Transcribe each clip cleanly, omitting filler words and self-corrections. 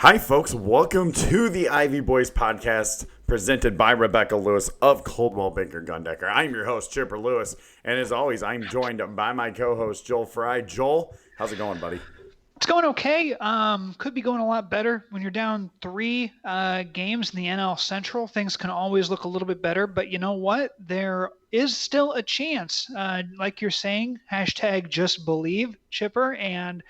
Hi, folks. Welcome to the Ivy Boys podcast presented by Rebecca Lewis of Coldwell Banker Gundecker. I'm your host, Chipper Lewis. And as always, I'm joined by my co-host, Joel Fry. Joel, how's it going, buddy? It's going okay. Could be going a lot better. When you're down three games in the NL Central, things can always look a little bit better. But you know what? There is still a chance. Like you're saying, hashtag just believe, Chipper. And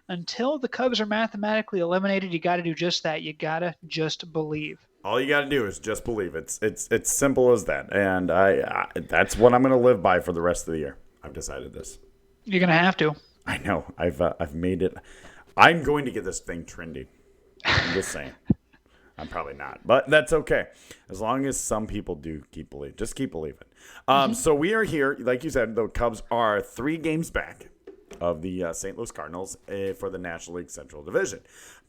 until the Cubs are mathematically eliminated, you got to do just that. You got to just believe. All you got to do is just believe. It's simple as that. And I that's what I'm going to live by for the rest of the year. I've decided this. You're going to have to. I know. I've made it. I'm going to get this thing trending. I'm just saying. I'm probably not, but that's okay. As long as some people do keep believing. Just keep believing. So we are here. Like you said, the Cubs are 3 games back of the St. Louis Cardinals for the National League Central Division.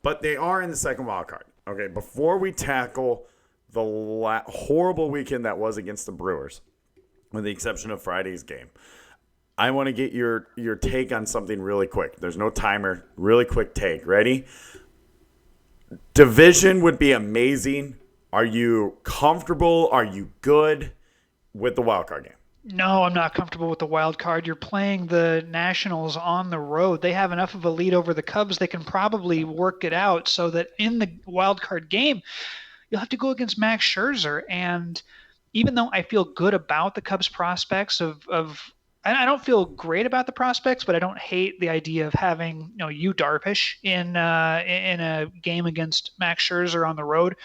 But they are in the second wild card. Okay, before we tackle the horrible weekend that was against the Brewers, with the exception of Friday's game, I want to get your take on something really quick. There's no timer. Really quick take. Ready? Division would be amazing. Are you comfortable? Are you good with the wild card game? No, I'm not comfortable with the wild card. You're playing the Nationals on the road. They have enough of a lead over the Cubs. They can probably work it out so that in the wild card game, you'll have to go against Max Scherzer. And even though I feel good about the Cubs' prospects I don't feel great about the prospects, but I don't hate the idea of having Yu Darvish in a game against Max Scherzer on the road.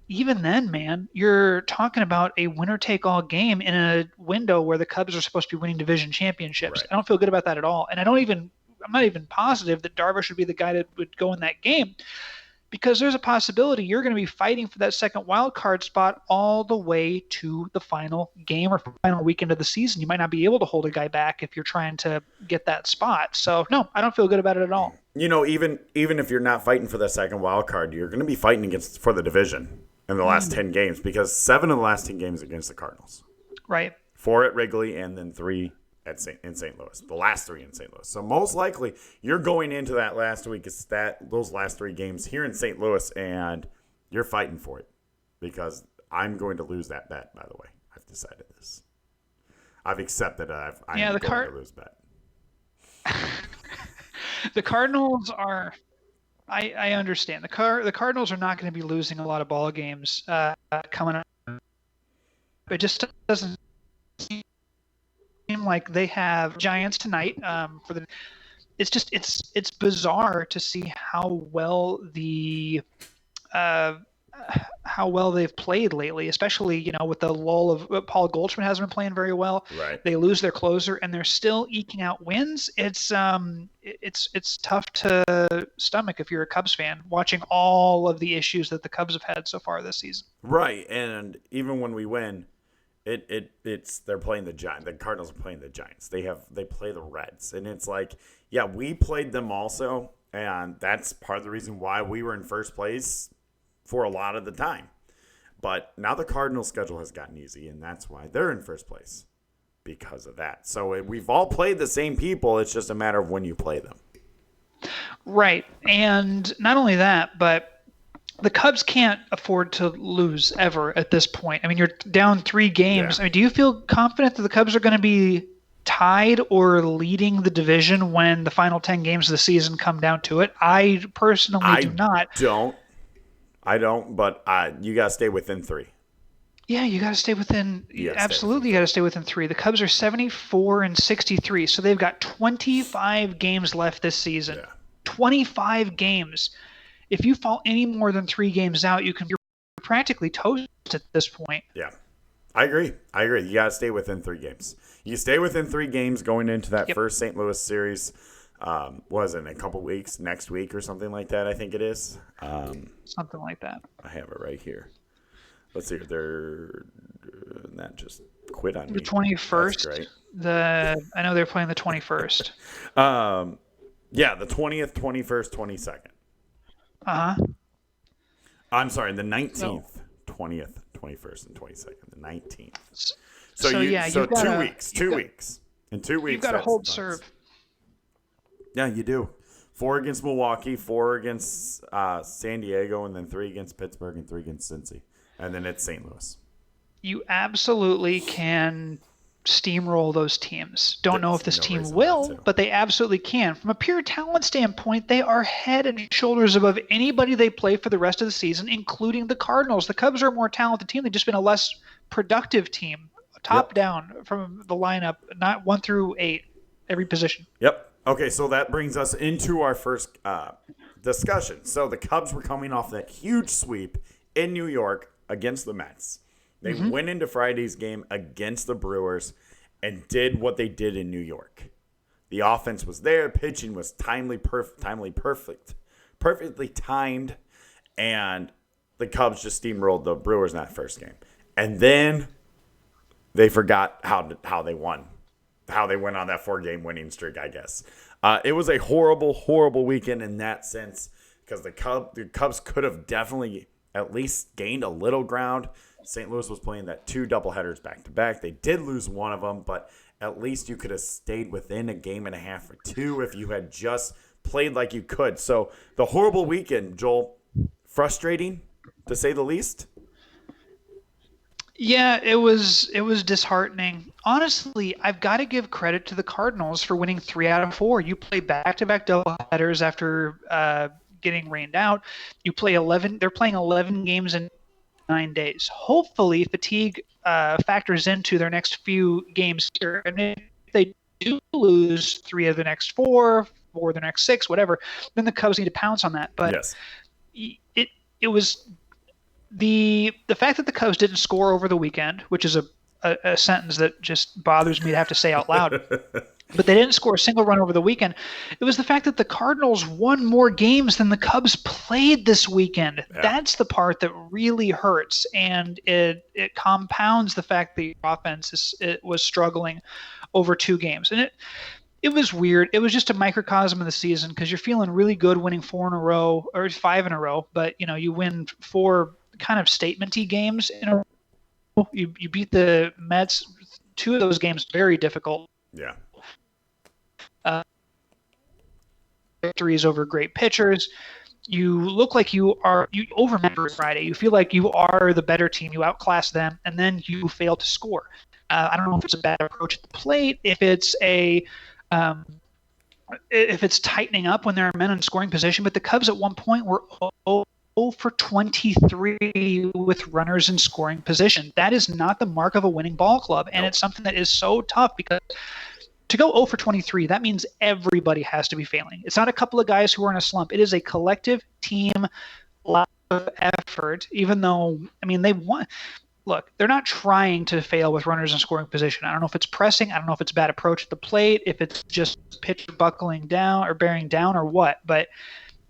Even then, man, you're talking about a winner-take-all game in a window where the Cubs are supposed to be winning division championships. Right. I don't feel good about that at all, and I'm not even positive that Darvish would be the guy that would go in that game, because there's a possibility you're going to be fighting for that second wild card spot all the way to the final game or final weekend of the season. You might not be able to hold a guy back if you're trying to get that spot. So, no, I don't feel good about it at all. Even if you're not fighting for the second wild card, you're going to be fighting for the division in the last 10 games, because 7 of the last 10 games against the Cardinals. Right. 4 at Wrigley and then 3 in St. Louis. The last 3 in St. Louis. So most likely you're going into that last week, those last 3 games here in St. Louis, and you're fighting for it, because I'm going to lose that bet, by the way. I've decided this. I've accepted I'm going to lose bet. The Cardinals are... I understand. The Cardinals are not going to be losing a lot of ball games coming up. It just doesn't seem like they have Giants tonight. It's bizarre to see how well they've played lately, especially with the lull of Paul Goldschmidt hasn't been playing very well. Right. They lose their closer and they're still eking out wins. It's tough to stomach if you're a Cubs fan watching all of the issues that the Cubs have had so far this season. Right, and even when we win, they're playing the Giants. The Cardinals are playing the Giants. They play the Reds, and it's like, yeah, we played them also, and that's part of the reason why we were in first place for a lot of the time. But now the Cardinals' schedule has gotten easy, and that's why they're in first place, because of that. So we've all played the same people. It's just a matter of when you play them. Right. And not only that, but the Cubs can't afford to lose ever at this point. I mean, you're down 3 games. Yeah. I mean, do you feel confident that the Cubs are going to be tied or leading the division when the final 10 games of the season come down to it? I personally do not. I don't, but you got to stay within 3. Yeah, you got to stay within. Absolutely, you got to stay within 3. The Cubs are 74-63, so they've got 25 games left this season. Yeah. 25 games. If you fall any more than 3 games out, you're practically toast at this point. Yeah, I agree. You got to stay within 3 games. You stay within 3 games going into that first St. Louis series. Was it in a couple weeks, next week or something like that? I think it is. Something like that. I have it right here. Let's see. That just quit on me. The 21st. That's great. I know they're playing the 21st. Yeah, the 20th, 21st, 22nd. I'm sorry, the 19th, no. 20th, 21st, and 22nd. The 19th. So 2 weeks. 2 weeks. In 2 weeks, you've got to hold serve. Yeah, you do. 4 against Milwaukee, 4 against San Diego, and then 3 against Pittsburgh and 3 against Cincy. And then it's St. Louis. You absolutely can steamroll those teams. Don't know if this no team reason not will, to. but they absolutely can. From a pure talent standpoint, they are head and shoulders above anybody they play for the rest of the season, including the Cardinals. The Cubs are a more talented team. They've just been a less productive team, top down from the lineup, not 1 through 8, every position. Yep. Okay, so that brings us into our first discussion. So the Cubs were coming off that huge sweep in New York against the Mets. They went into Friday's game against the Brewers and did what they did in New York. The offense was there. Pitching was perfectly timed. And the Cubs just steamrolled the Brewers in that first game. And then they forgot how they won. How they went on that 4-game winning streak, I guess. It was a horrible, horrible weekend in that sense because the Cubs could have definitely at least gained a little ground. St. Louis was playing that 2 doubleheaders back-to-back. They did lose one of them, but at least you could have stayed within a game and a half or 2 if you had just played like you could. So the horrible weekend, Joel, frustrating to say the least. Yeah, it was disheartening. Honestly, I've got to give credit to the Cardinals for winning 3 out of 4. You play back-to-back doubleheaders after getting rained out. You play 11. They're playing 11 games in 9 days. Hopefully, fatigue factors into their next few games here. And if they do lose 3 of the next 4 or the next 6, whatever, then the Cubs need to pounce on that. But yes. it was the fact that the Cubs didn't score over the weekend, which is a sentence that just bothers me to have to say out loud. But they didn't score a single run over the weekend. It was the fact that the Cardinals won more games than the Cubs played this weekend. Yeah. That's the part that really hurts, and it compounds the fact that the offense was struggling over 2 games. And it was weird. It was just a microcosm of the season because you're feeling really good winning 4 in a row or 5 in a row, but you win 4 kind of statement-y games in a row. You beat the Mets. 2 of those games very difficult. Yeah. Victories over great pitchers. You look like you overmatched Friday. You feel like you are the better team. You outclass them, and then you fail to score. I don't know if it's a bad approach at the plate, if it's tightening up when there are men in scoring position. But the Cubs at one point were 0 for 23 with runners in scoring position. That is not the mark of a winning ball club, and it's something that is so tough because to go 0 for 23, that means everybody has to be failing. It's not a couple of guys who are in a slump. It is a collective team lot of effort, even though, they want. Look, they're not trying to fail with runners in scoring position. I don't know if it's pressing. I don't know if it's bad approach at the plate, if it's just pitcher buckling down or bearing down or what. But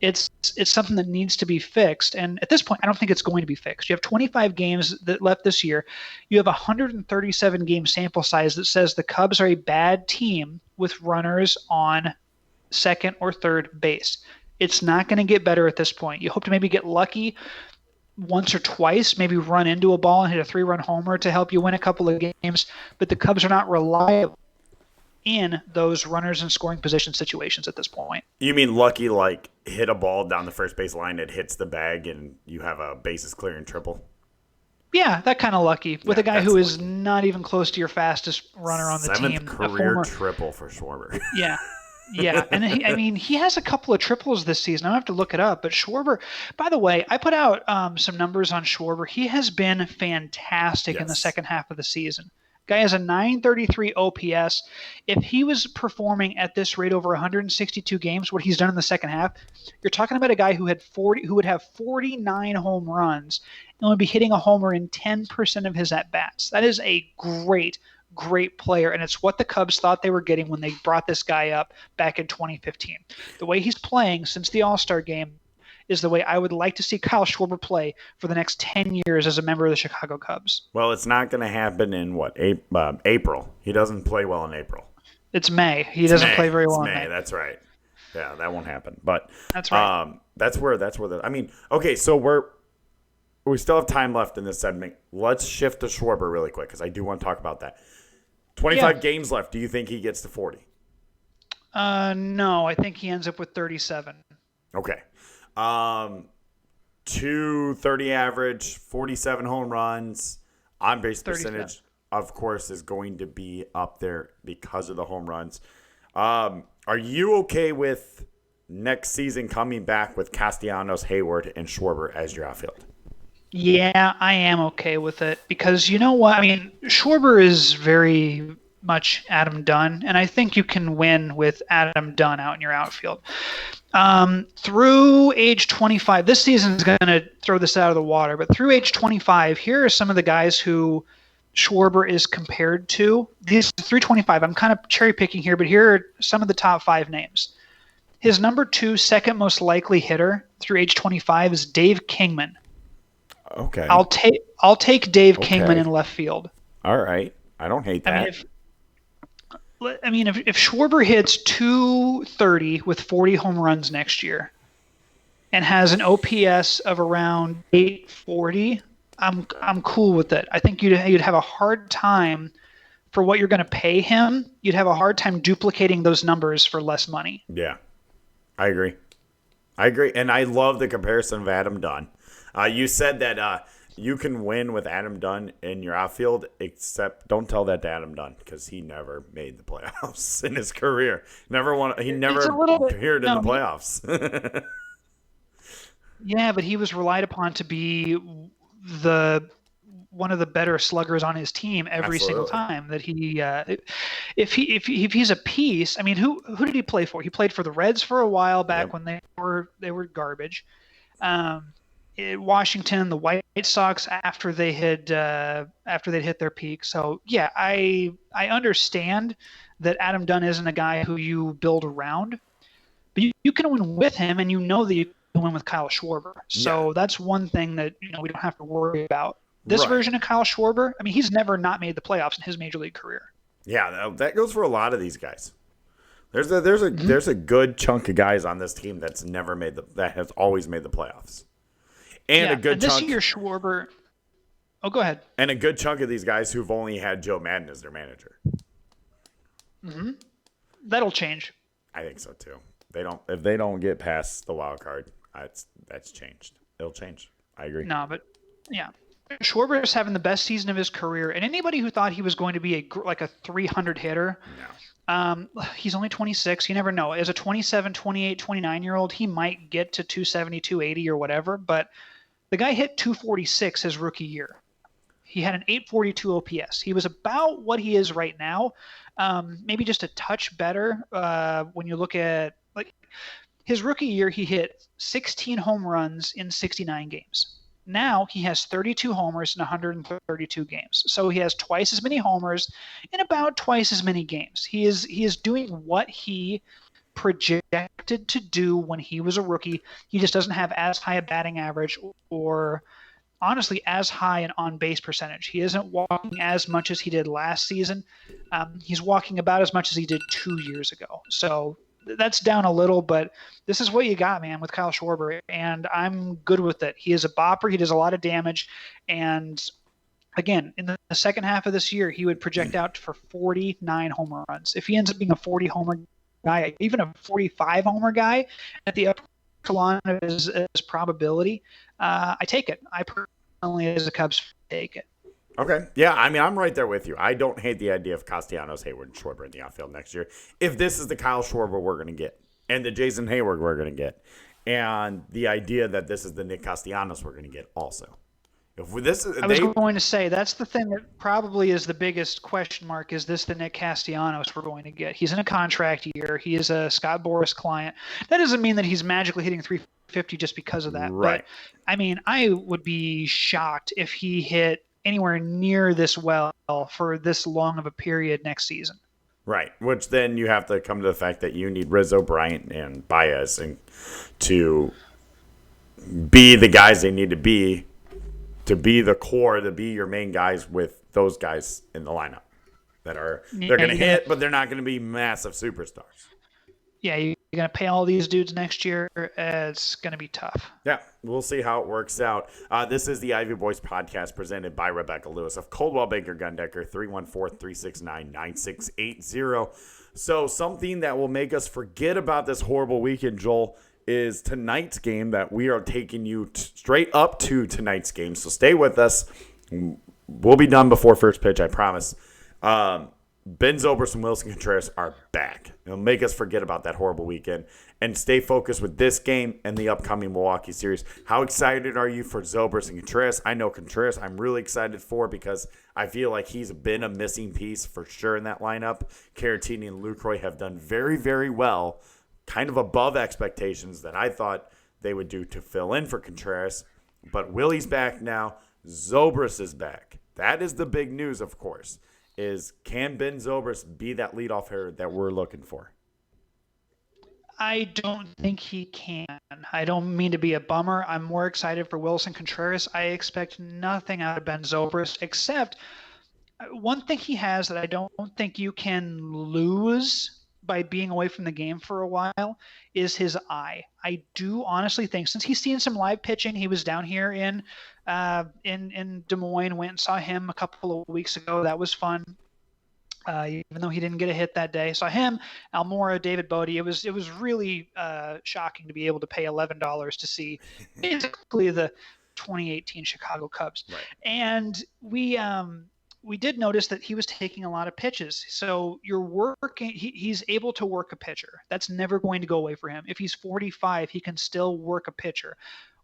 it's something that needs to be fixed. And at this point, I don't think it's going to be fixed. You have 25 games that left this year. You have a 137-game sample size that says the Cubs are a bad team with runners on second or third base. It's not going to get better at this point. You hope to maybe get lucky once or twice, maybe run into a ball and hit a 3-run homer to help you win a couple of games. But the Cubs are not reliable in those runners in scoring position situations at this point. You mean lucky, like hit a ball down the first base line, it hits the bag, and you have a bases clearing triple? Yeah, that kind of lucky. With a guy who is not even close to your fastest runner on the team. 7th career triple for Schwarber. Yeah. Yeah, and he has a couple of triples this season. I have to look it up, but Schwarber, by the way, I put out some numbers on Schwarber. He has been fantastic in the second half of the season. Guy has a 933 OPS. If he was performing at this rate over 162 games, what he's done in the second half, you're talking about a guy who would have 49 home runs and would be hitting a homer in 10% of his at-bats. That is a great player, and it's what the Cubs thought they were getting when they brought this guy up back in 2015. The way he's playing since the All-Star game is the way I would like to see Kyle Schwarber play for the next 10 years as a member of the Chicago Cubs. Well, it's not going to happen in April. He doesn't play well in April. It's May. He doesn't play very well in May. That's right. Yeah, that won't happen. But that's right. That's where okay, so we still have time left in this segment. Let's shift to Schwarber really quick because I do want to talk about that. 25 games left. Do you think he gets to 40? No, I think he ends up with 37. Okay. Um, 230 average, 47 home runs. On base 37. percentage, of course, is going to be up there because of the home runs. Are you okay with next season coming back with Castellanos, Hayward, and Schwarber as your outfield? Yeah, I am okay with it because you know what? I mean, Schwarber is very much Adam Dunn, and I think you can win with Adam Dunn out in your outfield. Through age 25, this season is going to throw this out of the water, but through age 25, here are some of the guys who Schwarber is compared to. These 325, I'm kind of cherry picking here, but here are some of the top 5 names. His number 2, second most likely hitter through age 25 is Dave Kingman. Okay. I'll take Dave Kingman Okay. in left field. All right. I don't hate I mean, that. if Schwarber hits 230 with 40 home runs next year and has an OPS of around 840, I'm cool with it. I think you'd have a hard time for what you're going to pay him. You'd have a hard time duplicating those numbers for less money. Yeah, I agree. I agree. And I love the comparison of Adam Dunn. You said that you can win with Adam Dunn in your outfield, except don't tell that to Adam Dunn because he never made the playoffs in his career. Never won. He It's a never little bit appeared in the no, playoffs. yeah, but he was relied upon to be the one of the better sluggers on his team every single Absolutely. time that if he's a piece. I mean, who did he play for? He played for the Reds for a while back Yep. when they were garbage. Um, Washington, the White Sox after they'd hit their peak. So yeah, I understand that Adam Dunn isn't a guy who you build around, but you can win with him, and you know that you can win with Kyle Schwarber. Yeah. So that's one thing that we don't have to worry about. This Right. version of Kyle Schwarber, I mean, he's never not made the playoffs in his major league career. Yeah. That goes for a lot of these guys. There's a good chunk of guys on this team that has always made the playoffs, and a Yeah, good and this chunk year Schwarber. Oh, go ahead. and a good chunk of these guys who've only had Joe Madden as their manager. That'll change. I think so too. If they don't get past the wild card, that's changed. It'll change. I agree. No, but yeah, Schwarber is having the best season of his career, and anybody who thought he was going to be like a 300 hitter, No. he's only 26. You never know. As a 27, 28, 29-year-old, he might get to 270, 280 or whatever. But the guy hit 246 his rookie year. He had an 842 OPS. He was about what he is right now, maybe just a touch better when you look at like his rookie year. He hit 16 home runs in 69 games. Now he has 32 homers in 132 games. So he has twice as many homers in about twice as many games. He is doing what he projected to do when he was a rookie. He just doesn't have as high a batting average or honestly as high an on base percentage. He isn't walking as much as he did last season. He's walking about as much as he did 2 years ago. So that's down a little, but this is what you got, man, with Kyle Schwarber, and I'm good with it. He is a bopper. He does a lot of damage, and again, in the second half of this year, he would project out for 49 home runs. If he ends up being a 40 homer guy, even a 45 homer guy at the upper echelon of his probability, I take it. I personally, as a Cubs, take it. Okay. Yeah, I mean, I'm right there with you. I don't hate the idea of Castellanos, Hayward, and Schwarber in the outfield next year. If this is the Kyle Schwarber we're going to get, and the Jason Hayward we're going to get, and the idea that this is the Nick Castellanos we're going to get also. If this is, I was going to say that's the thing that probably is the biggest question mark. Is this the Nick Castellanos we're going to get? He's in a contract year. He is a Scott Boras client. That doesn't mean that he's magically hitting 350 just because of that. Right. But I mean, I would be shocked if he hit anywhere near this well for this long of a period next season. Right, which then you have to come to the fact that you need Rizzo, Bryant, and Baez to be the guys they need to be the core, to be your main guys with those guys in the lineup they're going to hit, but they're not going to be massive superstars. Yeah, you going to pay all these dudes next year? It's going to be tough. Yeah, we'll see how it works out. This is the Ivy Boys podcast presented by Rebecca Lewis of Coldwell Banker Gundecker, 314-369-9680. So something that will make us forget about this horrible weekend, Joel, is tonight's game that we are taking you straight up to tonight's game. So stay with us. We'll be done before first pitch, I promise. Ben Zobrist and Wilson Contreras are back. It'll make us forget about that horrible weekend and stay focused with this game and the upcoming Milwaukee series. How excited are you for Zobrist and Contreras? I know Contreras I'm really excited for because I feel like he's been a missing piece for sure in that lineup. Caratini and Lucroy have done very, very well, kind of above expectations that I thought they would do to fill in for Contreras. But Willie's back now. Zobrist is back. That is the big news, of course, is can Ben Zobrist be that leadoff hitter that we're looking for? I don't think he can. I don't mean to be a bummer. I'm more excited for Wilson Contreras. I expect nothing out of Ben Zobrist except one thing he has that I don't think you can lose by being away from the game for a while is his eye. I do honestly think, since he's seen some live pitching, he was down here in Des Moines, went and saw him a couple of weeks ago. That was fun. Even though he didn't get a hit that day, saw him, Almora, David Bodie. It was really shocking to be able to pay $11 to see basically the 2018 Chicago Cubs. Right. And we did notice that he was taking a lot of pitches. So you're working. He's able to work a pitcher. That's never going to go away for him. If he's 45, he can still work a pitcher.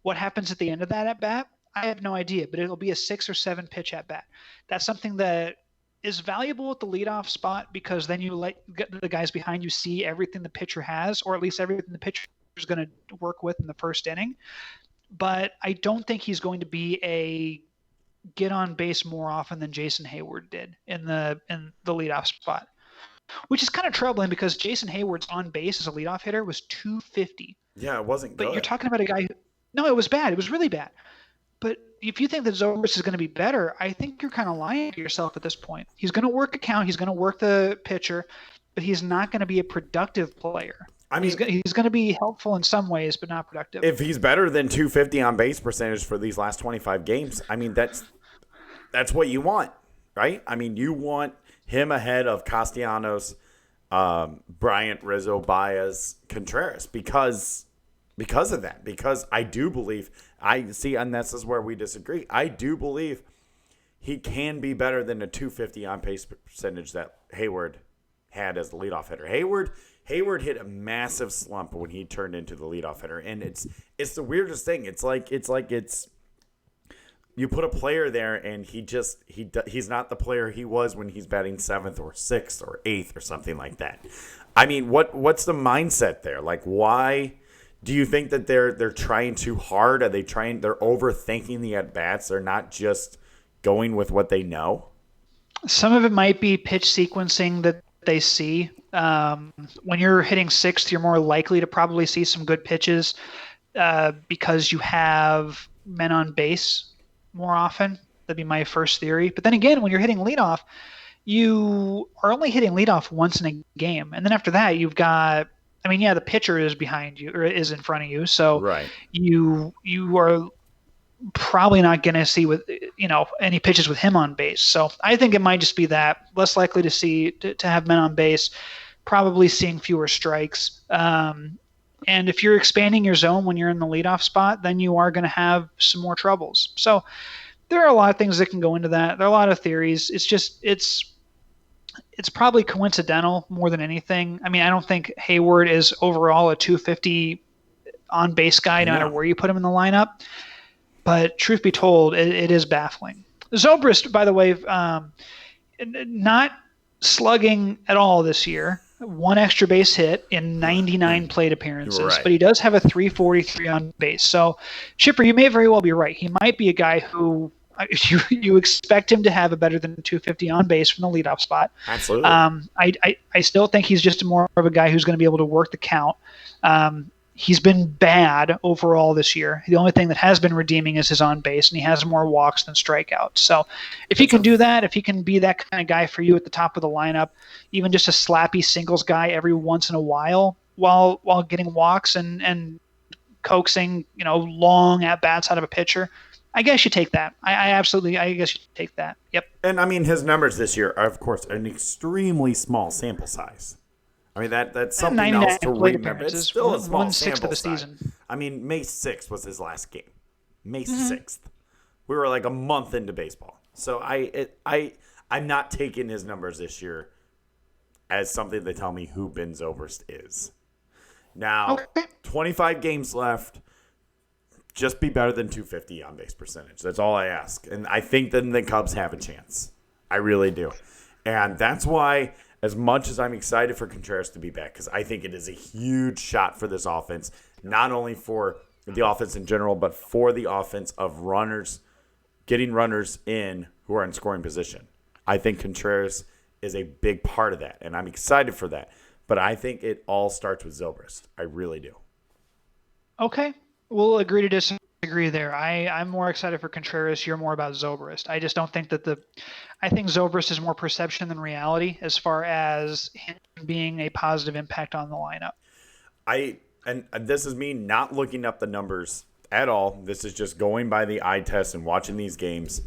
What happens at the end of that at bat? I have no idea, but it'll be a 6 or 7 pitch at bat. That's something that is valuable at the leadoff spot because then you let the guys behind you see everything the pitcher has, or at least everything the pitcher is going to work with in the first inning. But I don't think he's going to be a get on base more often than Jason Hayward did in the leadoff spot, which is kind of troubling because Jason Hayward's on base as a leadoff hitter was 250. Yeah, it wasn't good. But you're talking about a guy. No, it was bad. It was really bad. But if you think that Zobrist is going to be better, I think you're kind of lying to yourself at this point. He's going to work a count. He's going to work the pitcher, but he's not going to be a productive player. I mean, he's going to be helpful in some ways, but not productive. If he's better than 250 on base percentage for these last 25 games, I mean, that's what you want, right? I mean, you want him ahead of Castellanos, Bryant, Rizzo, Baez, Contreras because of that. Because I do believe and this is where we disagree. I do believe he can be better than the 250 on base percentage that Hayward had as the leadoff hitter. Hayward hit a massive slump when he turned into the leadoff hitter, and it's the weirdest thing. It's like you put a player there, and he's not the player he was when he's batting 7th or 6th or 8th or something like that. I mean, what's the mindset there? Like, why do you think that they're trying too hard? They're overthinking the at bats? They're not just going with what they know? Some of it might be pitch sequencing that they see. When you're hitting 6th, you're more likely to probably see some good pitches because you have men on base more often. That'd be my first theory. But then again, when you're hitting leadoff, you are only hitting leadoff once in a game. And then after that, you've got, the pitcher is behind you or is in front of you. So right. You are probably not going to see any pitches with him on base. So I think it might just be that less likely to have men on base, probably seeing fewer strikes. And if you're expanding your zone when you're in the leadoff spot, then you are going to have some more troubles. So there are a lot of things that can go into that. There are a lot of theories. It's probably coincidental more than anything. I mean, I don't think Hayward is overall a 250 on base guy, no matter where you put him in the lineup. But truth be told, it is baffling. Zobrist, by the way, not slugging at all this year. 1 extra base hit in 99 plate appearances, right. But he does have a 343 on base. So, Chipper, you may very well be right. He might be a guy who you expect him to have a better than 250 on base from the leadoff spot. Absolutely. I still think he's just more of a guy who's going to be able to work the count. He's been bad overall this year. The only thing that has been redeeming is his on base, and he has more walks than strikeouts. So if he can do that, if he can be that kind of guy for you at the top of the lineup, even just a slappy singles guy every once in a while, while getting walks and coaxing, long at bats out of a pitcher. I guess you take that. I guess you take that. Yep. And I mean, his numbers this year are, of course, an extremely small sample size. I mean, that's something else 99 to plate remember. It's appearances, still a small 1/6 of sample the size. season. I mean, May 6th was his last game. May 6th. We were like a month into baseball. So I'm not taking his numbers this year as something to tell me who Ben Zobrist is. Now, Okay. 25 games left. Just be better than 250 on base percentage. That's all I ask. And I think then the Cubs have a chance. I really do. And that's why, as much as I'm excited for Contreras to be back, because I think it is a huge shot for this offense, not only for the offense in general, but for the offense of runners, getting runners in who are in scoring position. I think Contreras is a big part of that, and I'm excited for that. But I think it all starts with Zobrist. I really do. Okay. We'll agree to disagree there. I'm more excited for Contreras. You're more about Zobrist. I just don't think that I think Zobrist is more perception than reality as far as him being a positive impact on the lineup. And this is me not looking up the numbers at all. This is just going by the eye test and watching these games.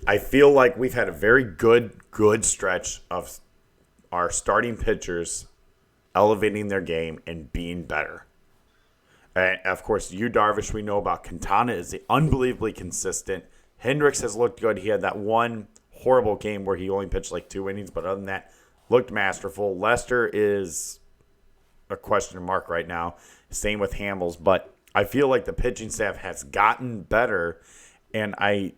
I feel like we've had a very good stretch of our starting pitchers elevating their game and being better. And of course, Yu Darvish, we know about. Quintana is unbelievably consistent. Hendricks has looked good. He had that one horrible game where he only pitched like 2 innings, but other than that, looked masterful. Lester is a question mark right now. Same with Hamels, but I feel like the pitching staff has gotten better, and I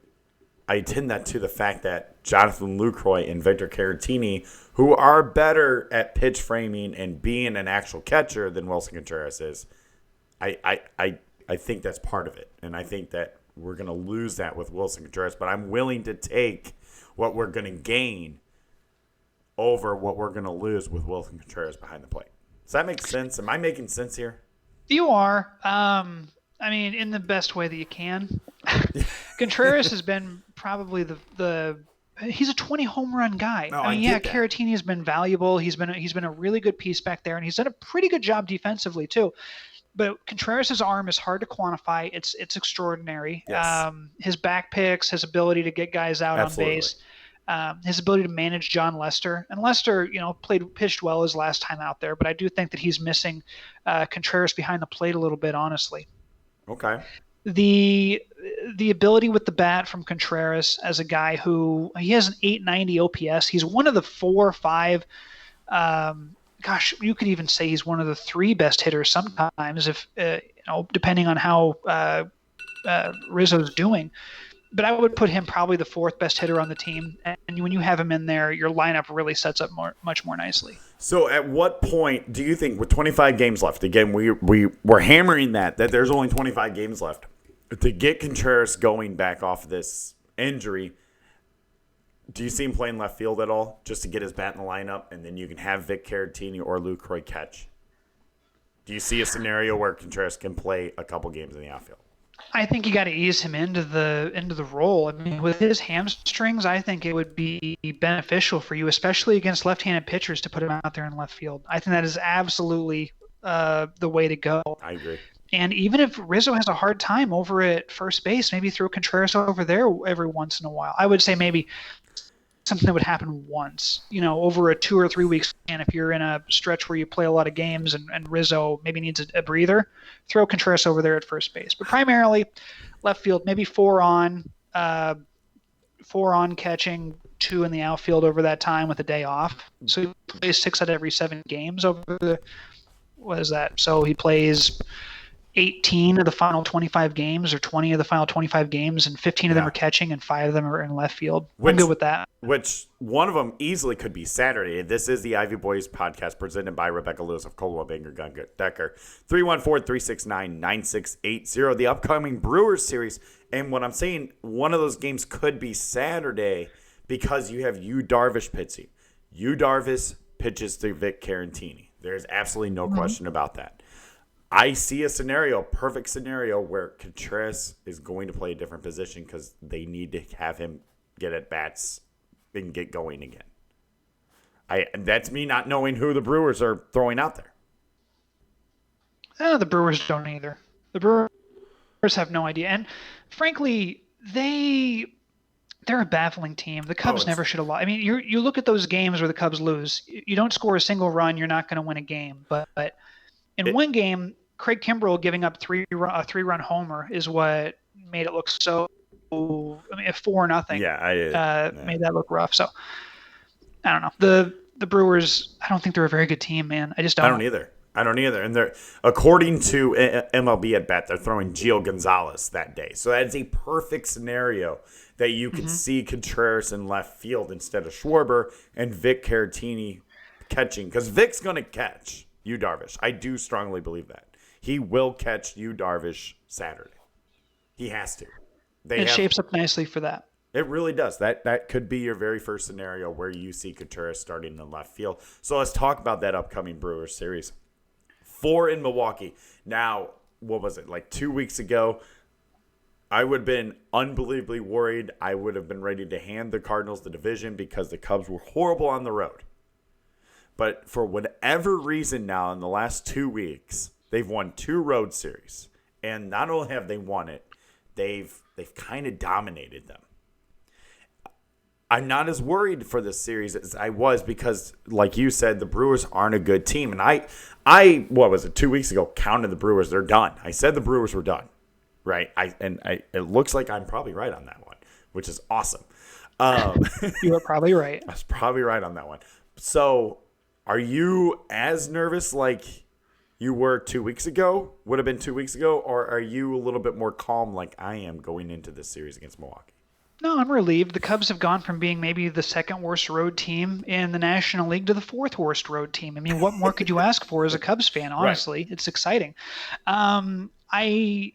attend that to the fact that Jonathan Lucroy and Victor Caratini, who are better at pitch framing and being an actual catcher than Wilson Contreras is, I think that's part of it. And I think that we're going to lose that with Wilson Contreras. But I'm willing to take what we're going to gain over what we're going to lose with Wilson Contreras behind the plate. Does that make sense? Am I making sense here? You are. I mean, in the best way that you can. Contreras has been probably he's a 20 home run guy. No, I mean, I yeah, get that. Caratini has been valuable. He's been a really good piece back there, and he's done a pretty good job defensively too. But Contreras' arm is hard to quantify. It's extraordinary. Yes. His back picks, his ability to get guys out Absolutely. on base, his ability to manage John Lester. And Lester, pitched well his last time out there, but I do think that he's missing Contreras behind the plate a little bit, honestly. Okay. The ability with the bat from Contreras as a guy who he has an 890 OPS. He's one of the 4 or 5. Gosh, you could even say he's one of the 3 best hitters sometimes, if depending on how Rizzo's doing. But I would put him probably the 4th best hitter on the team. And when you have him in there, your lineup really sets up much more nicely. So at what point do you think, with 25 games left, again, we're hammering that there's only 25 games left, to get Contreras going back off this injury, do you see him playing left field at all, just to get his bat in the lineup, and then you can have Vic Caratini or Lucroy catch? Do you see a scenario where Contreras can play a couple games in the outfield? I think you got to ease him into the role. I mean, with his hamstrings, I think it would be beneficial for you, especially against left-handed pitchers, to put him out there in left field. I think that is absolutely the way to go. I agree. And even if Rizzo has a hard time over at first base, maybe throw Contreras over there every once in a while. I would say maybe something that would happen once, over a 2 or 3 week span. If you're in a stretch where you play a lot of games and Rizzo maybe needs a breather, throw Contreras over there at first base. But primarily left field, maybe 4 on catching, 2 in the outfield over that time with a day off. So he plays 6 out of every 7 games over what is that? So he plays 18 of the final 25 games or 20 of the final 25 games, and 15 of them are catching and 5 of them are in left field. I'm good with that. Which one of them easily could be Saturday. This is the Ivy Boys podcast presented by Rebecca Lewis of Coldwell Banker Gun Decker. 314-369-9680. The upcoming Brewers series. And what I'm saying, one of those games could be Saturday because you have Yu Darvish pitching. Yu Darvish pitches to Vic Caratini. There's absolutely no question about that. I see a perfect scenario, where Contreras is going to play a different position because they need to have him get at bats and get going again. That's me not knowing who the Brewers are throwing out there. The Brewers don't either. The Brewers have no idea, and frankly, they're a baffling team. The Oh, Cubs it's never should have lost. I mean, you look at those games where the Cubs lose. You don't score a single run, you're not going to win a game. But in it, one game, Craig Kimbrell giving up a 3-run homer is what made it look so. I mean, 4-0. yeah, yeah. Made that look rough. So I don't know. The Brewers. I don't think they're a very good team, man. I just don't. I don't either. And they're, according to MLB at bat, they're throwing Gio Gonzalez that day. So that is a perfect scenario that you could see Contreras in left field instead of Schwarber and Vic Caratini catching. Because Vic's going to catch Yu Darvish. I do strongly believe that. He will catch Yu Darvish Saturday. He has to. It shapes up nicely for that. It really does. That could be your very first scenario where you see Contreras starting in left field. So let's talk about that upcoming Brewers series. 4 in Milwaukee. Now, what was it, like 2 weeks ago? I would have been unbelievably worried. I would have been ready to hand the Cardinals the division because the Cubs were horrible on the road. But for whatever reason now, in the last 2 weeks, they've won 2 road series. And not only have they won it, they've kind of dominated them. I'm not as worried for this series as I was because, like you said, the Brewers aren't a good team. And I what was it, 2 weeks ago, counted the Brewers. They're done. I said the Brewers were done, right? It looks like I'm probably right on that one, which is awesome. You were probably right. I was probably right on that one. So are you as nervous like you were 2 weeks ago, would have been 2 weeks ago, or are you a little bit more calm like I am going into this series against Milwaukee? No, I'm relieved. The Cubs have gone from being maybe the second worst road team in the National League to the fourth worst road team. I mean, what more could you ask for as a Cubs fan? Honestly, It's exciting. I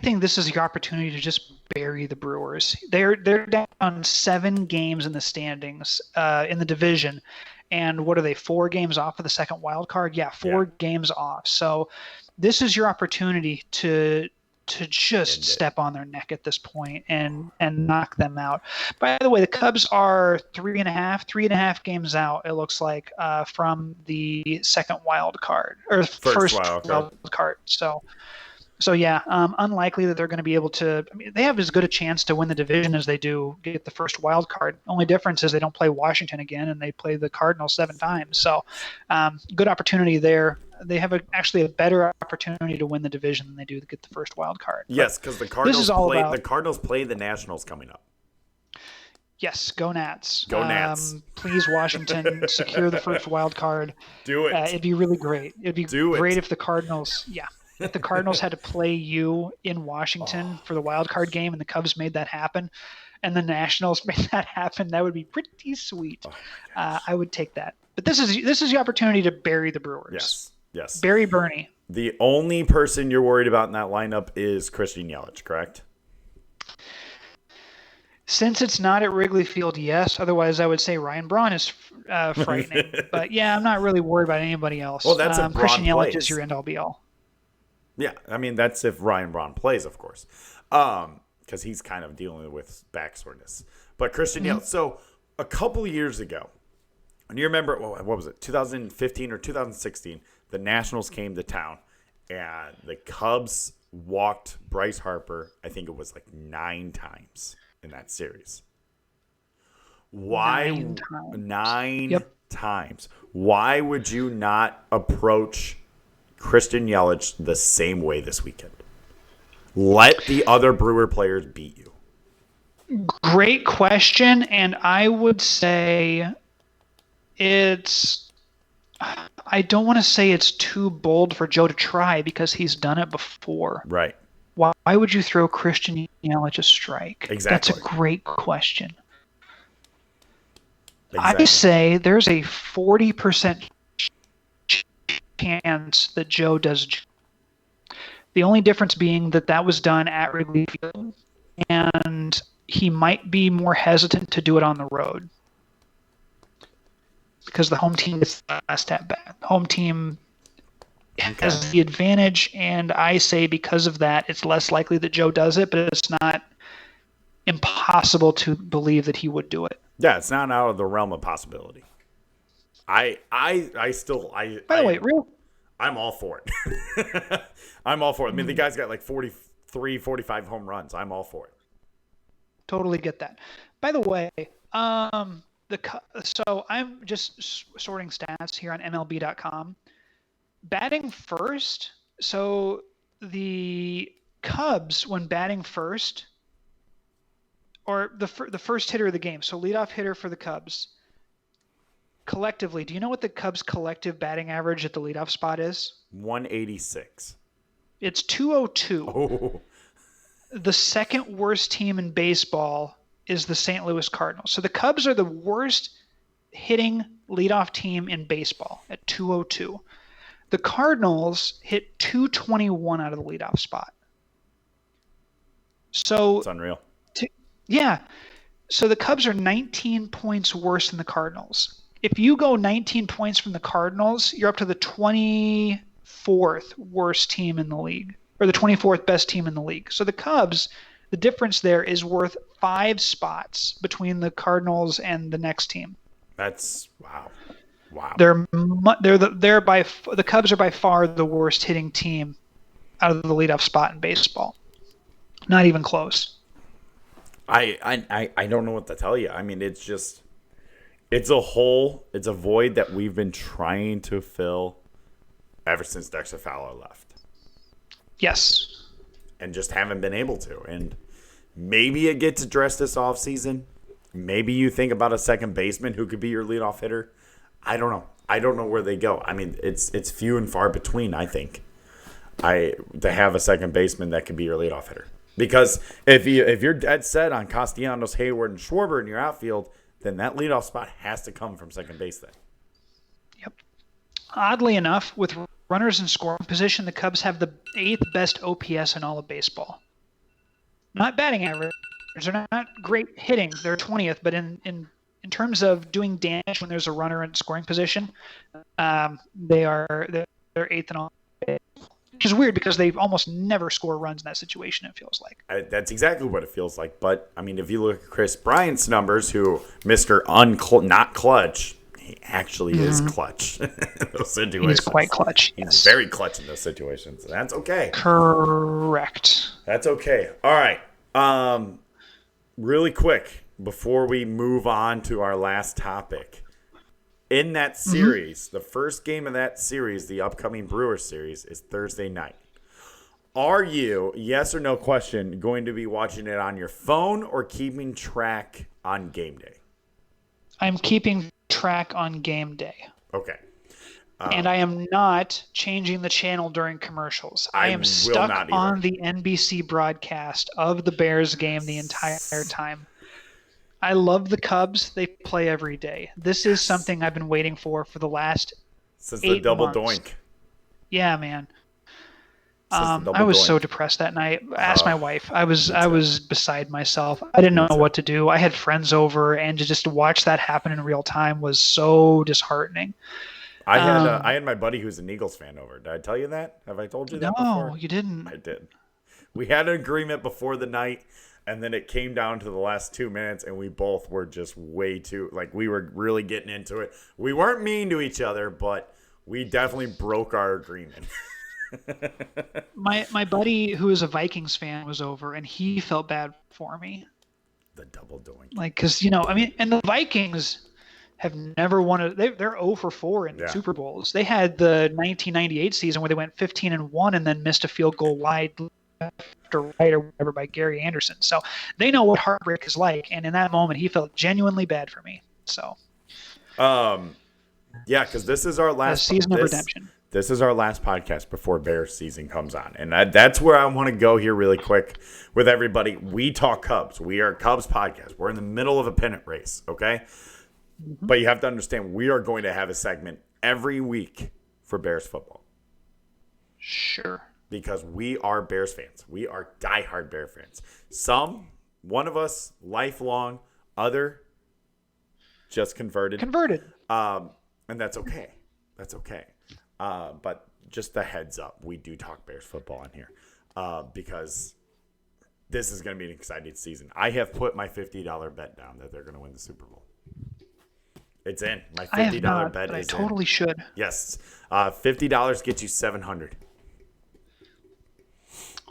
think this is your opportunity to just bury the Brewers. They're down 7 games in the standings in the division, and what are they? 4 games off of the second wild card? Yeah, 4 games off. So this is your opportunity to just step on their neck at this point and knock them out. By the way, the Cubs are 3.5 games out, it looks like, from the second wild card or first wild card. So yeah, unlikely that they're going to be able to. I mean, they have as good a chance to win the division as they do get the first wild card. Only difference is they don't play Washington again, and they play the Cardinals 7 times. So, good opportunity there. They have actually a better opportunity to win the division than they do to get the first wild card. Yes, because the Cardinals play the Nationals coming up. Yes, go Nats. Go Nats. Please, Washington, secure the first wild card. Do it. It'd be really great. It'd be great if the Cardinals, if the Cardinals had to play you in Washington for the wild card game and the Cubs made that happen and the Nationals made that happen, that would be pretty sweet. I would take that. But this is the opportunity to bury the Brewers. Yes. Bury Bernie. The only person you're worried about in that lineup is Christian Yelich, correct? Since it's not at Wrigley Field, yes. Otherwise, I would say Ryan Braun is frightening. But yeah, I'm not really worried about anybody else. Well, that's if Christian Braun Yelich plays. is your end-all be-all. Yeah, I mean, that's if Ryan Braun plays, of course, because he's kind of dealing with back soreness. But Christian Yelich, so a couple of years ago, and you remember, what was it, 2015 or 2016, the Nationals came to town, and the Cubs walked Bryce Harper, I think it was like 9 times in that series. Why? 9 times. 9 times. Why would you not approach Christian Yelich the same way this weekend? Let the other Brewer players beat you. Great question, and I would say I don't want to say it's too bold for Joe to try because he's done it before. Right. Why would you throw Christian Yelich a strike? Exactly. That's a great question. Exactly. I say there's a 40% chance that Joe does. The only difference being that was done at Wrigley Field, and he might be more hesitant to do it on the road because the home team gets the last at bat. Home team has the advantage, and I say because of that, it's less likely that Joe does it, but it's not impossible to believe that he would do it. Yeah, it's not out of the realm of possibility. I I'm all for it. I'm all for it. I mean, the guy's got like 43, 45 home runs. I'm all for it. Totally get that. By the way, so I'm just sorting stats here on MLB.com. Batting first. So the Cubs, when batting first, or the first hitter of the game, so leadoff hitter for the Cubs, collectively, do you know what the Cubs' collective batting average at the leadoff spot is? 186. It's 202. Oh. The second worst team in baseball is the St. Louis Cardinals. So the Cubs are the worst hitting leadoff team in baseball at 202. The Cardinals hit 221 out of the leadoff spot. So It's unreal. Yeah. So the Cubs are 19 points worse than the Cardinals. If you go 19 points from the Cardinals, you're up to the 24th worst team in the league, or the 24th best team in the league. So the Cubs, the difference there is worth 5 spots between the Cardinals and the next team. That's wow. The Cubs are by far the worst hitting team out of the leadoff spot in baseball. Not even close. I don't know what to tell you. I mean, it's a hole. It's a void that we've been trying to fill ever since Dexter Fowler left. Yes. And just haven't been able to. And maybe it gets addressed this offseason. Maybe you think about a second baseman who could be your leadoff hitter. I don't know. I don't know where they go. I mean, it's few and far between, I think, to have a second baseman that could be your leadoff hitter. Because if you're dead set on Castellanos, Hayward, and Schwarber in your outfield, then that leadoff spot has to come from second base then. Yep. Oddly enough, with runners in scoring position, the Cubs have the 8th best OPS in all of baseball. Not batting average. They're not great hitting. They're 20th, but in terms of doing damage when there's a runner in scoring position, they're 8th in all. Which is weird because they almost never score runs in that situation, it feels like. That's exactly what it feels like. But, I mean, if you look at Chris Bryant's numbers, who Mr. Not Clutch, he actually is clutch in those situations. He's quite clutch, yes. He's very clutch in those situations. That's okay. Correct. That's okay. All right. Really quick, before we move on to our last topic. In that series, the first game of that series, the upcoming Brewers series, is Thursday night. Are you, yes or no question, going to be watching it on your phone or keeping track on game day? I'm keeping track on game day. Okay. And I am not changing the channel during commercials. I am stuck on the NBC broadcast of the Bears game the entire time. I love the Cubs. They play every day. This is something I've been waiting for the last since 8 the double months. doink. Yeah, man. I was so depressed that night. I asked my wife. I was beside myself. I didn't know what to do. I had friends over, and to just watch that happen in real time was so disheartening. I had my buddy who's an Eagles fan over. Did I tell you that? Have I told you that before? No, you didn't. I did. We had an agreement before the night. And then it came down to the last 2 minutes, and we both were just way too, like, we were really getting into it. We weren't mean to each other, but we definitely broke our agreement. My buddy, who is a Vikings fan, was over, and he felt bad for me. The double doink. Like, because, and the Vikings have never won they're 0 for 4 in Super Bowls. They had the 1998 season where they went 15-1 and then missed a field goal wide or right or whatever by Gary Anderson. So they know what heartbreak is like, and in that moment he felt genuinely bad for me. So because this is our last season of redemption. This is our last podcast before Bears season comes on. And that's where I want to go here really quick with everybody. We talk Cubs. We are a Cubs podcast. We're in the middle of a pennant race, okay? Mm-hmm. But you have to understand, we are going to have a segment every week for Bears football. Sure. Because we are Bears fans. We are diehard Bear fans. One of us, lifelong, other, just converted. And that's okay. That's okay. But just a heads up, we do talk Bears football on here because this is going to be an exciting season. I have put my $50 bet down that they're going to win the Super Bowl. It's in. My I have $50 not, bet but I is totally in. should. Yes. $50 gets you 700.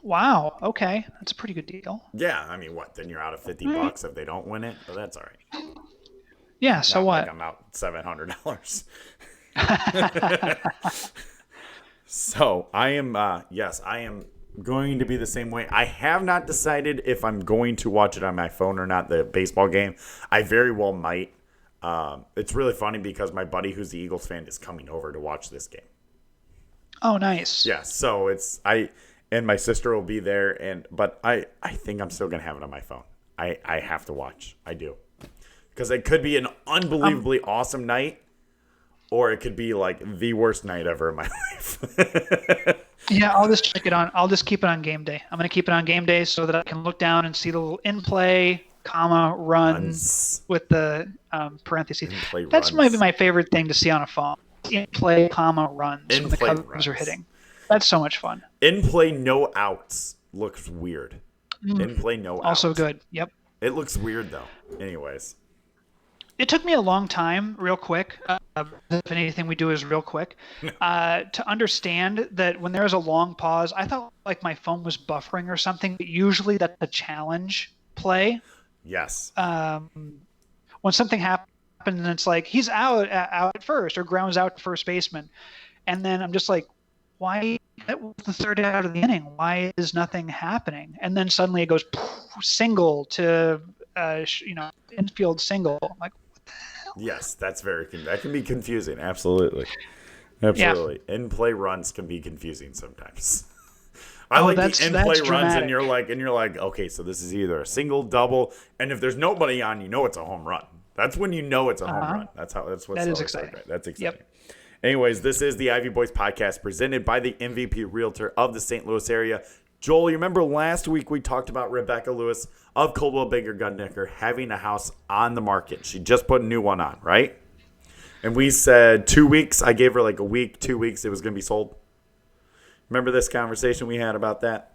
Wow. Okay, that's a pretty good deal. Yeah, I mean, what? Then you're out of All right. $50 if they don't win it, but that's all right. Yeah. So Not like what? I'm out $700. So I am, yes, I am going to be the same way. I have not decided if I'm going to watch it on my phone or not, the baseball game. I very well might. It's really funny because my buddy who's the Eagles fan is coming over to watch this game. Oh, nice. Yeah, so and my sister will be there, but I think I'm still going to have it on my phone. I have to watch. I do. Because it could be an unbelievably awesome night, or it could be like the worst night ever in my life. Yeah, I'll just check it on. I'll just keep it on game day. I'm going to keep it on game day so that I can look down and see the little in play, comma, runs with the parentheses. In-play That's runs. maybe my favorite thing to see on a phone. In play, comma, runs when the In-play Cubs runs. are hitting. That's so much fun. In play, no outs looks weird. In play, no outs. Also good. Yep. It looks weird though. Anyways, It took me a long time, real quick. If anything we do is real quick, to understand that when there is a long pause, I thought like my phone was buffering or something. But usually that's a challenge play. yes. When something happens and it's like he's out at first or grounds out to first baseman, and then I'm just like, why? That was the third out of the inning. Why is nothing happening? And then suddenly it goes single to infield single. I'm like, Yes, that can be confusing. Absolutely. Absolutely. In-play runs can be confusing sometimes. I like the in-play runs dramatic. and you're like, okay, so this is either a single, double, and if there's nobody on, you know it's a home run. That's when you know it's a home run. That's what's That is so exciting. Right. That's exciting. Yep. Anyways, this is the Ivy Boys podcast presented by the MVP Realtor of the St. Louis area. Joel, you remember last week we talked about Rebecca Lewis of Coldwell Banker Gundecker having a house on the market. She just put a new one on, right? And we said 2 weeks. I gave her like a week, 2 weeks. It was going to be sold. Remember this conversation we had about that?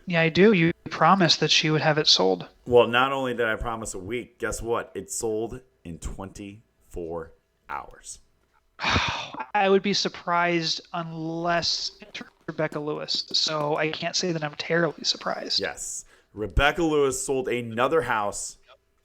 Yeah, I do. You promised that she would have it sold. Well, not only did I promise a week, guess what? It sold in 24 hours. I would be surprised unless it's Rebecca Lewis. So I can't say that I'm terribly surprised. Yes. Rebecca Lewis sold another house.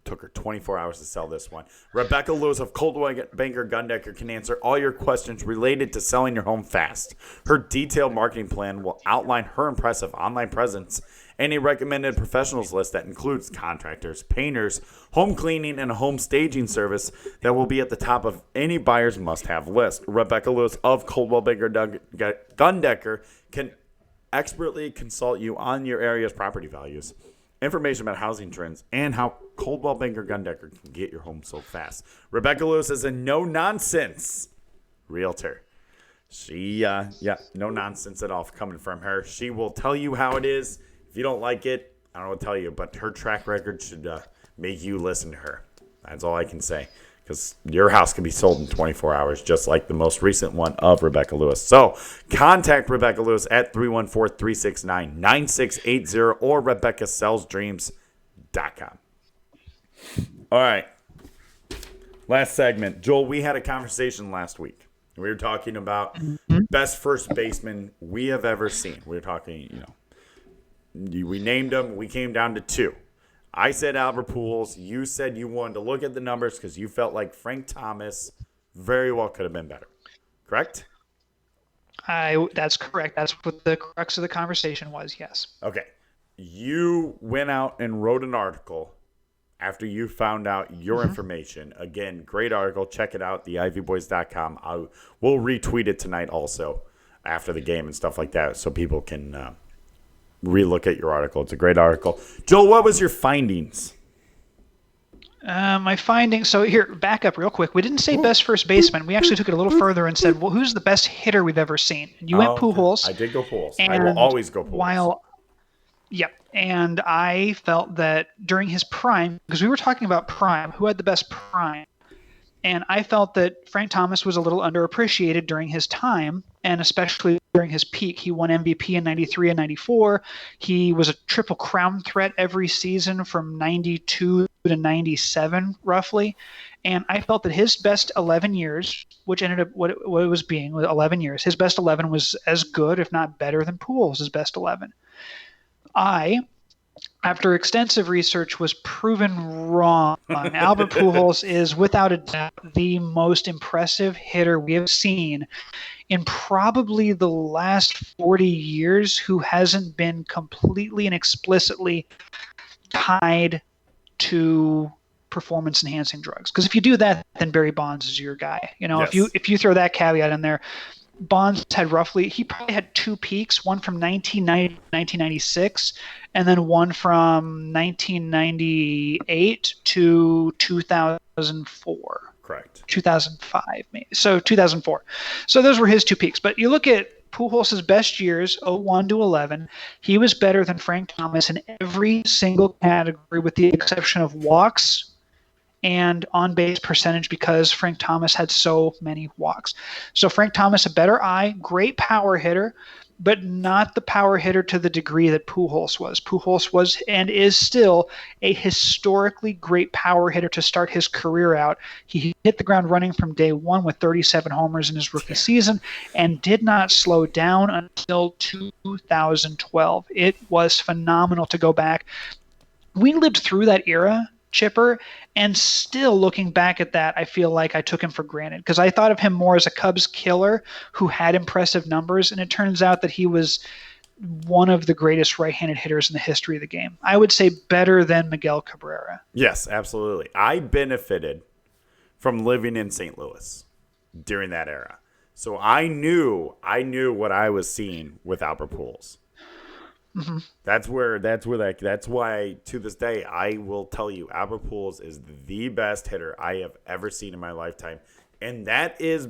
Took her 24 hours to sell this one. Rebecca Lewis of Coldwell Banker Gundecker can answer all your questions related to selling your home fast. Her detailed marketing plan will outline her impressive online presence and a recommended professionals list that includes contractors, painters, home cleaning, and a home staging service that will be at the top of any buyer's must-have list. Rebecca Lewis of Coldwell Banker Gundecker can expertly consult you on your area's property values, information about housing trends, and how Coldwell Banker Gundecker can get your home sold fast. Rebecca Lewis is a no-nonsense realtor. She, no nonsense at all coming from her. She will tell you how it is. If you don't like it, I don't know what to tell you, but her track record should make you listen to her. That's all I can say. Because your house can be sold in 24 hours, just like the most recent one of Rebecca Lewis. So contact Rebecca Lewis at 314-369-9680 or RebeccaSellsDreams.com. All right. Last segment. Joel, we had a conversation last week. We were talking about best first baseman we have ever seen. We were talking, we named them. We came down to two. I said Albert Pujols. You said you wanted to look at the numbers because you felt like Frank Thomas very well could have been better. Correct? That's correct. That's what the crux of the conversation was, yes. Okay. You went out and wrote an article after you found out your information. Again, great article. Check it out, theivyboys.com. We'll retweet it tonight also after the game and stuff like that so people can relook at your article. It's a great article. Joel, what was your findings? My findings. So here, back up real quick. We didn't say best first baseman. We actually took it a little further and said, well, who's the best hitter we've ever seen? And you went Pujols. I did go Pujols. I will always go Pujols. Yep. And I felt that during his prime, because we were talking about prime, who had the best prime? And I felt that Frank Thomas was a little underappreciated during his time, and especially during his peak. He won MVP in 93 and 94. He was a triple crown threat every season from 92 to 97, roughly. And I felt that his best 11 years, which ended up what it was being 11 years, his best 11 was as good, if not better, than Pujols' best 11. After extensive research, was proven wrong. Albert Pujols is without a doubt the most impressive hitter we have seen in probably the last 40 years who hasn't been completely and explicitly tied to performance enhancing drugs. Because if you do that, then Barry Bonds is your guy. Yes. If you throw that caveat in there, Bonds he probably had two peaks, one from 1990 to 1996, and then one from 1998 to 2004. Correct. 2005, maybe. So 2004. So those were his two peaks. But you look at Pujols' best years, 01 to 11, he was better than Frank Thomas in every single category with the exception of walks and on-base percentage because Frank Thomas had so many walks. So Frank Thomas, a better eye, great power hitter, but not the power hitter to the degree that Pujols was. Pujols was and is still a historically great power hitter to start his career out. He hit the ground running from day one with 37 homers in his rookie season and did not slow down until 2012. It was phenomenal to go back. We lived through that era, Chipper, and still looking back at that, I feel like I took him for granted because I thought of him more as a Cubs killer who had impressive numbers, and it turns out that he was one of the greatest right-handed hitters in the history of the game. I would say better than Miguel Cabrera. Yes, absolutely. I benefited from living in St. Louis during that era. So I knew what I was seeing with Albert Pujols. Mm-hmm. That's why to this day I will tell you Albert Pujols is the best hitter I have ever seen in my lifetime, and that is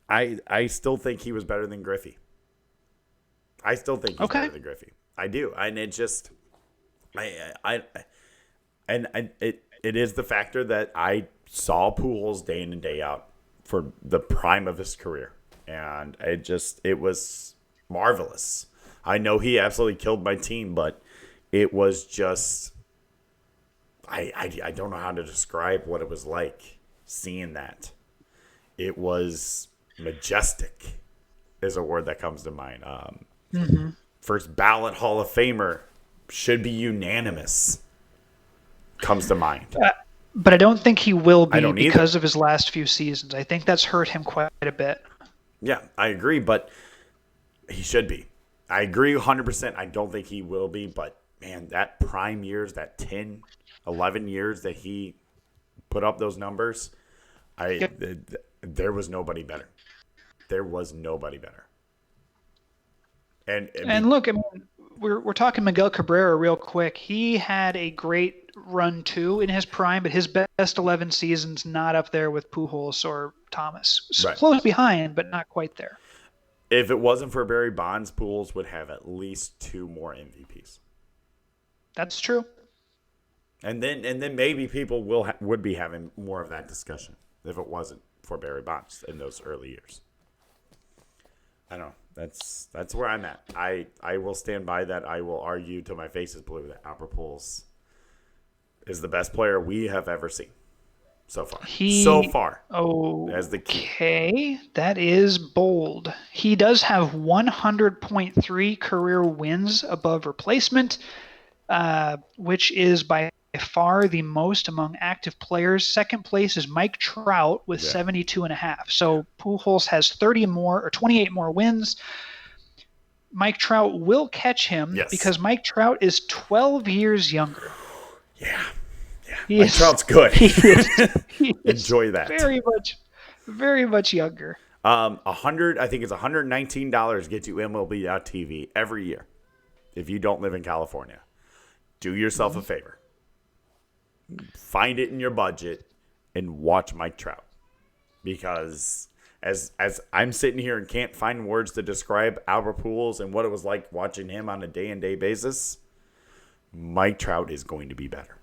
I still think he was better than Griffey. I still think he's better than Griffey. I do, and it just it is the factor that I saw Pujols day in and day out for the prime of his career, and it was marvelous. I know he absolutely killed my team, but it was just I don't know how to describe what it was like seeing that. It was majestic is a word that comes to mind. First ballot Hall of Famer, should be unanimous, comes to mind. But I don't think he will be because either. of his last few seasons. I think that's hurt him quite a bit. Yeah, I agree, but he should be. I agree 100%. I don't think he will be, but, man, that prime years, that 10, 11 years that he put up those numbers, there was nobody better. There was nobody better. And look, I mean, we're talking Miguel Cabrera real quick. He had a great run, too, in his prime, but his best 11 seasons not up there with Pujols or Thomas. Right. Close behind, but not quite there. If it wasn't for Barry Bonds, Pujols would have at least 2 more MVPs. That's true. And then maybe people would be having more of that discussion if it wasn't for Barry Bonds in those early years. I don't know. That's where I'm at. I will stand by that. I will argue till my face is blue that Albert Pujols is the best player we have ever seen. So far. As the key. Okay, that is bold. He does have 100.3 career wins above replacement, which is by far the most among active players. Second place is Mike Trout with 72.5. So Pujols has 28 more wins. Mike Trout will catch him because Mike Trout is 12 years younger. Yeah. Mike Trout's good. Enjoy that. Very much younger. I think it's $119 gets you MLB.TV every year. If you don't live in California, do yourself a favor. Find it in your budget and watch Mike Trout, because as I'm sitting here and can't find words to describe Albert Pujols and what it was like watching him on a day-and-day basis, Mike Trout is going to be better.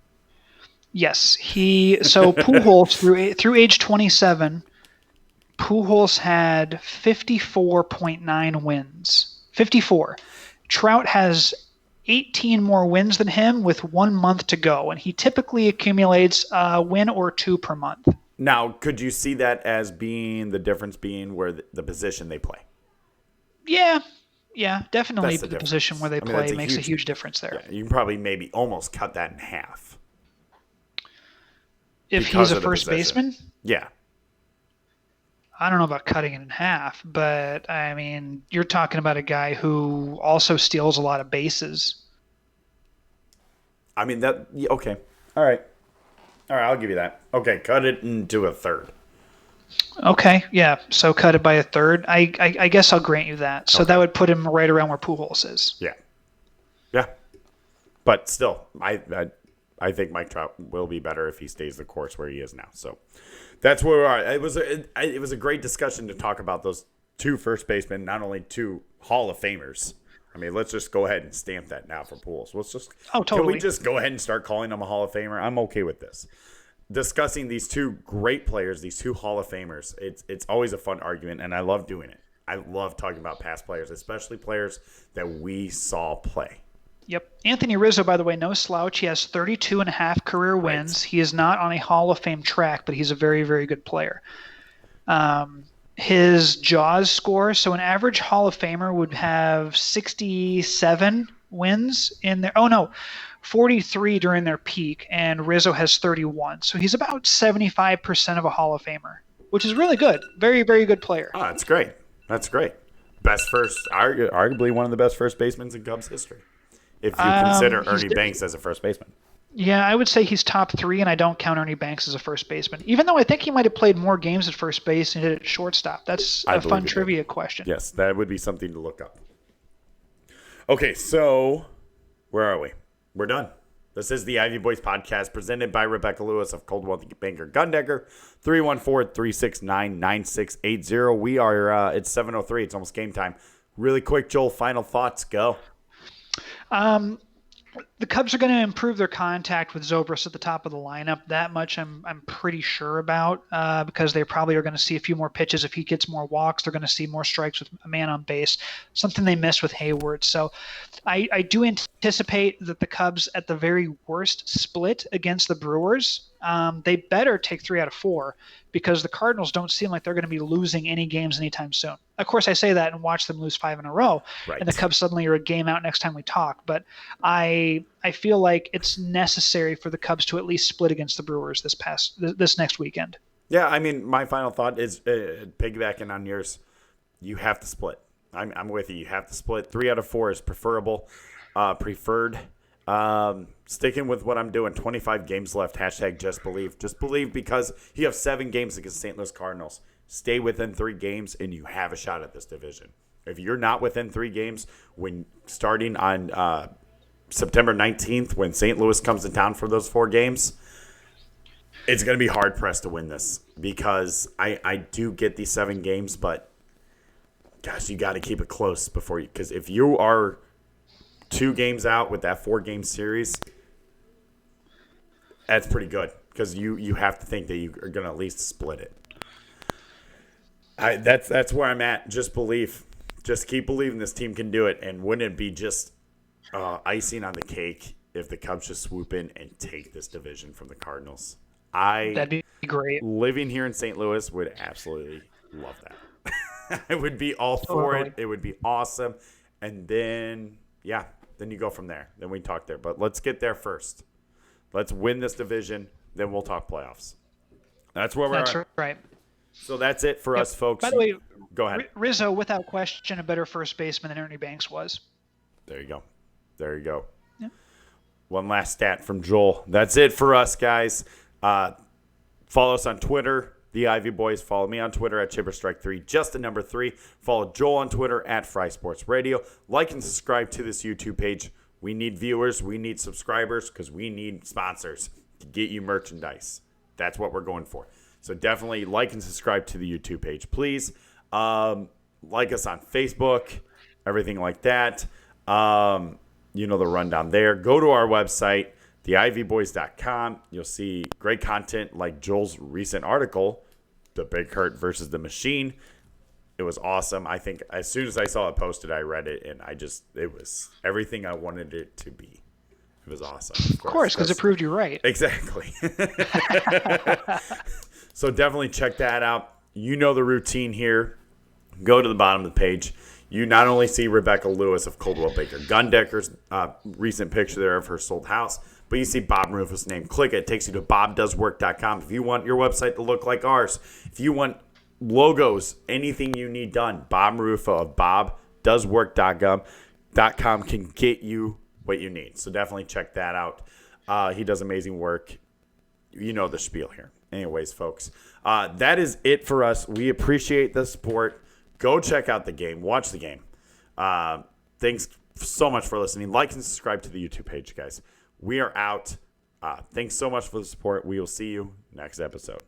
Yes, so Pujols through age 27 Pujols had 54.9 wins. 54. Trout has 18 more wins than him with 1 month to go, and he typically accumulates a win or two per month. Now, could you see that as being the difference being where the position they play? Yeah, definitely That's the the position where they difference. I mean, play that's makes a huge difference there. Yeah, you can probably maybe almost cut that in half. If because he's a of the first position. baseman, Yeah. I don't know about cutting it in half, but I mean, you're talking about a guy who also steals a lot of bases. I mean, that, yeah, okay. All right. All right, I'll give you that. Okay, cut it into a third. Okay, yeah. So cut it by a third. I guess I'll grant you that. So that Okay. would put him right around where Pujols is. Yeah. Yeah. But still, I think Mike Trout will be better if he stays the course where he is now. So that's where we are. It was a great discussion to talk about those two first basemen, not only two Hall of Famers. I mean, let's just go ahead and stamp that now for Pujols. Let's just Can we just go ahead and start calling him a Hall of Famer? I'm okay with this. Discussing these two great players, these two Hall of Famers, it's always a fun argument, and I love doing it. I love talking about past players, especially players that we saw play. Yep. Anthony Rizzo, by the way, no slouch. He has 32 and a half career wins. He is not on a Hall of Fame track, but he's a very, very good player. His JAWS score, so an average Hall of Famer would have 67 wins in there. Oh, no, 43 during their peak, and Rizzo has 31. So he's about 75% of a Hall of Famer, which is really good. Very, very good player. Oh, that's great. That's great. Best first, arguably one of the best first basemen in Cubs history, if you consider Ernie Banks as a first baseman. Yeah, I would say he's top three, and I don't count Ernie Banks as a first baseman, even though I think he might have played more games at first base than he did at shortstop. That's a fun trivia question. Yes, that would be something to look up. Okay, so where are we? We're done. This is the Ivy Boys podcast presented by Rebecca Lewis of Coldwell Banker Gundecker, 314-369-9680. We are, it's 7:03. It's almost game time. Really quick, Joel, final thoughts. Go. The Cubs are going to improve their contact with Zobrist at the top of the lineup. That much I'm pretty sure about because they probably are going to see a few more pitches. If he gets more walks, they're going to see more strikes with a man on base, something they missed with Hayward. So I do anticipate that the Cubs, at the very worst, split against the Brewers. They better take 3 out of 4 because the Cardinals don't seem like they're going to be losing any games anytime soon. Of course, I say that and watch them lose 5 in a row, Right. and the Cubs suddenly are a game out next time we talk. But I feel like it's necessary for the Cubs to at least split against the Brewers this next weekend. Yeah, I mean, my final thought is piggybacking on yours. You have to split. I'm with you. You have to split. 3 out of 4 is preferred. Sticking with what I'm doing. 25 games left. # just believe. Just believe because you have 7 games against St. Louis Cardinals. Stay within 3 games and you have a shot at this division. If you're not within 3 games when starting on September 19th when St. Louis comes to town for those 4 games, it's going to be hard pressed to win this because I do get these 7 games, but gosh, you got to keep it close before you, because if you are 2 games out with that 4-game series, that's pretty good because you have to think that you are going to at least split it. That's where I'm at. Just believe. Just keep believing this team can do it. And wouldn't it be just icing on the cake if the Cubs just swoop in and take this division from the Cardinals? That'd be great. Living here in St. Louis would absolutely love that. I would be all for it. It would be awesome. And then, yeah, then you go from there. Then we talk there. But let's get there first. Let's win this division. Then we'll talk playoffs. That's where we're at. That's right. So that's it for us, folks. By the way, go ahead. Rizzo, without question, a better first baseman than Ernie Banks was. There you go. There you go. Yeah. One last stat from Joel. That's it for us, guys. Follow us on Twitter, the Ivy Boys. Follow me on Twitter at Chipperstrike3, just the number 3. Follow Joel on Twitter at Fry Sports Radio. Like and subscribe to this YouTube page. We need viewers. We need subscribers because we need sponsors to get you merchandise. That's what we're going for. So definitely like and subscribe to the YouTube page, please. Like us on Facebook, everything like that. You know the rundown there. Go to our website, theivyboys.com. You'll see great content like Joel's recent article the Big Hurt versus the Machine. It was awesome. I think as soon as I saw it posted, I read it, and it was everything I wanted it to be. It was awesome. Of course, because it proved you right. Exactly. So definitely check that out. You know the routine here. Go to the bottom of the page. You not only see Rebecca Lewis of Coldwell Baker Gundecker's recent picture there of her sold house, but you see Bob Rufus' name. Click it. It takes you to bobdoeswork.com. If you want your website to look like ours, if you want logos, anything you need done, Bob Rufo of bobdoeswork.com can get you what you need. So definitely check that out. He does amazing work. You know the spiel here. Anyways, folks, that is it for us. We appreciate the support. Go check out the game. Watch the game. Thanks so much for listening. Like and subscribe to the YouTube page, guys. We are out. Thanks so much for the support. We will see you next episode.